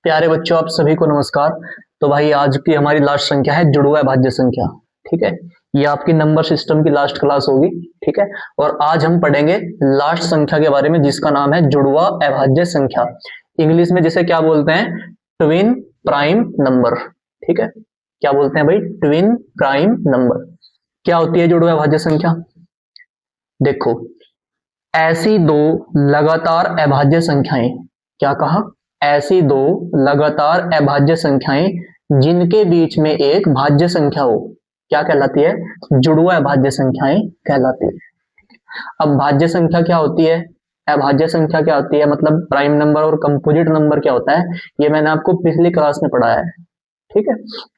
प्यारे बच्चों, आप सभी को नमस्कार। तो भाई आज की हमारी लास्ट संख्या है जुड़वा अभाज्य संख्या। ठीक है, ये आपकी नंबर सिस्टम की लास्ट क्लास होगी। ठीक है, और आज हम पढ़ेंगे लास्ट संख्या के बारे में जिसका नाम है जुड़वा अभाज्य संख्या। इंग्लिश में जिसे क्या बोलते हैं, ट्विन प्राइम नंबर। ठीक है, क्या बोलते हैं भाई, ट्विन प्राइम नंबर। क्या होती है जुड़वा अभाज्य संख्या? देखो, ऐसी दो लगातार अभाज्य संख्याएं, क्या कहा, ऐसी दो लगातार अभाज्य संख्याएं जिनके बीच में एक भाज्य संख्या हो, क्या कहलाती है? जुड़वा अभाज्य संख्याएं कहलाती है। अब भाज्य संख्या क्या होती है, अभाज्य संख्या क्या होती है, मतलब प्राइम नंबर और कंपोजिट नंबर क्या होता है, ये मैंने आपको पिछली क्लास में पढ़ाया है। ठीक है,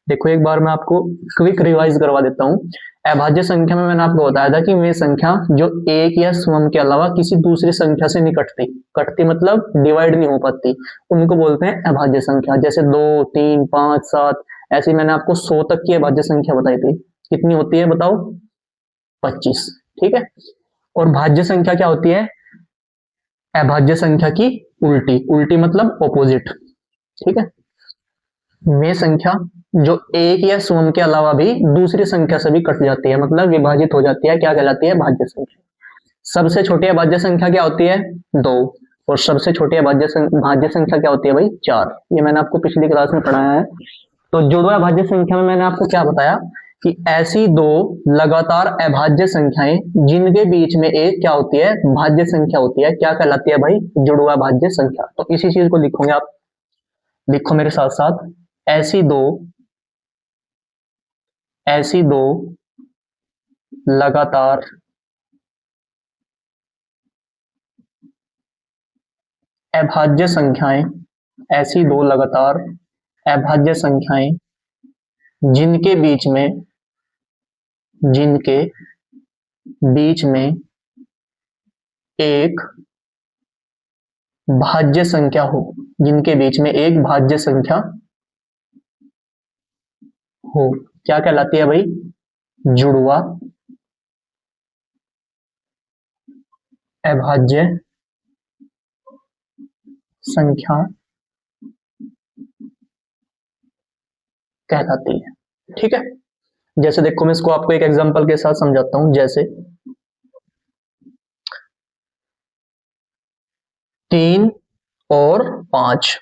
देखो एक बार मैं आपको क्विक रिवाइज करवा देता हूँ। अभाज्य संख्या में मैंने आपको बताया था कि वे संख्या जो एक या स्वयं के अलावा किसी दूसरी संख्या से नहीं कटती मतलब डिवाइड नहीं हो पाती, उनको बोलते हैं अभाज्य संख्या। जैसे 2, 3, 5, 7, ऐसी मैंने आपको 100 तक की अभाज्य संख्या बताई थी। कितनी होती है बताओ? 25। ठीक है, और भाज्य संख्या क्या होती है? अभाज्य संख्या की उल्टी, उल्टी मतलब ऑपोजिट। ठीक है, वे संख्या जो एक या स्वयं के अलावा भी दूसरी संख्या से भी कट जाती है, मतलब विभाजित हो जाती है, क्या कहलाती है? भाज्य संख्या। सबसे छोटी अभाज्य संख्या क्या होती है? 2। और सबसे छोटी भाज्य संख्या क्या होती है भाई? 4। ये मैंने आपको पिछली क्लास में पढ़ाया है। तो जुड़वा भाज्य संख्या में मैंने आपको क्या बताया कि ऐसी दो लगातार अभाज्य संख्याएं जिनके बीच में एक क्या होती है? भाज्य संख्या होती है, क्या कहलाती है भाई? जुड़वा भाज्य संख्या। तो इसी चीज को लिखोगे आप, लिखो मेरे साथ साथ। ऐसी दो लगातार अभाज्य संख्याएं, ऐसी दो लगातार अभाज्य संख्याएं जिनके बीच में एक भाज्य संख्या हो, जिनके बीच में एक भाज्य संख्या हो, क्या कहलाती है भाई? जुड़वा अभाज्य संख्या कहलाती है। ठीक है, जैसे देखो मैं इसको आपको एक एग्जांपल के साथ समझाता हूं। जैसे 3 और 5।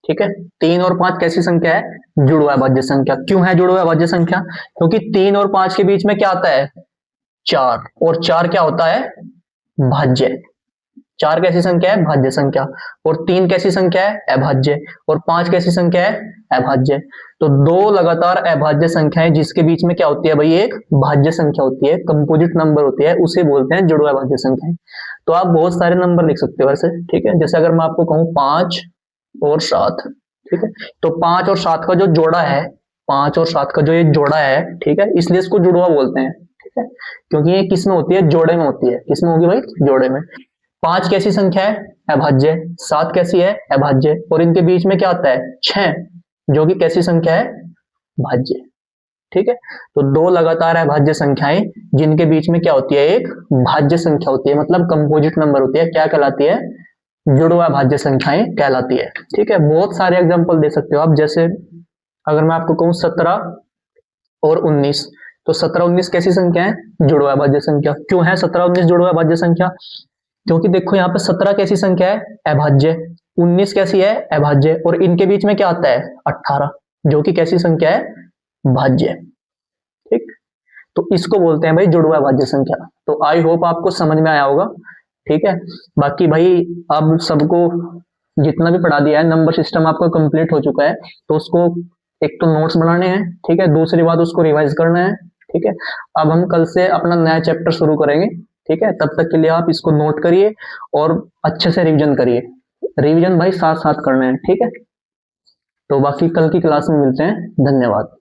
ठीक है, 3 और 5 कैसी संख्या है? जुड़वा अभाज्य संख्या। क्यों है जुड़वा अभाज्य संख्या? क्योंकि 3 और 5 के बीच में क्या आता है? 4, और 4 क्या होता है? भाज्य। 4 कैसी संख्या है? भाज्य संख्या। और 3 कैसी संख्या है? अभाज्य। और 5 कैसी संख्या है? अभाज्य। तो दो लगातार अभाज्य संख्याएं जिसके बीच में क्या होती है भाई? एक भाज्य संख्या होती है, कंपोजिट नंबर होती है, उसे बोलते हैं जुड़वा अभाज्य संख्याएं। तो आप बहुत सारे नंबर लिख सकते हो वैसे। ठीक है, जैसे अगर मैं आपको कहूं 5 और 7, ठीक है, तो 5 और 7 का जो जोड़ा है, 5 और 7 का जो ये जोड़ा है, ठीक है, इसलिए इसको जुड़वा बोलते हैं। ठीक है, क्योंकि ये किस में होती है? जोड़े में होती है। किस में होगी भाई? जोड़े में। 5 कैसी संख्या है? अभाज्य। 7 कैसी है? अभाज्य। और इनके बीच में क्या आता है? 6, जो कि कैसी संख्या है? भाज्य। ठीक है, तो दो लगातार अभाज्य संख्याएं जिनके बीच में क्या होती है? एक भाज्य संख्या होती है, मतलब कंपोजिट नंबर होती है, क्या कहलाती है? जुड़वा भाज्य संख्याएं कहलाती है। ठीक है, बहुत सारे एग्जांपल दे सकते हो आप। जैसे अगर मैं आपको कहूं 17 और 19, तो 17, 19 कैसी संख्या है? जुड़वा भाज्य संख्या। क्यों है 17, 19 जुड़वा भाज्य संख्या? क्योंकि देखो यहाँ पे 17 कैसी संख्या है? अभाज्य। 19 कैसी है? अभाज्य। और इनके बीच में क्या आता है? 18, जो कि कैसी संख्या है? भाज्य। ठीक, तो इसको बोलते हैं भाई जुड़वा भाज्य संख्या। तो आई होप आपको समझ में आया होगा। ठीक है, बाकी भाई अब सबको जितना भी पढ़ा दिया है, नंबर सिस्टम आपका कंप्लीट हो चुका है, तो उसको एक तो नोट्स बनाने हैं, ठीक है, दूसरी बात उसको रिवाइज करना है। ठीक है, अब हम कल से अपना नया चैप्टर शुरू करेंगे। ठीक है, तब तक के लिए आप इसको नोट करिए और अच्छे से रिवीजन करिए। रिवीजन भाई साथ साथ करना है। ठीक है, तो बाकी कल की क्लास में मिलते हैं। धन्यवाद।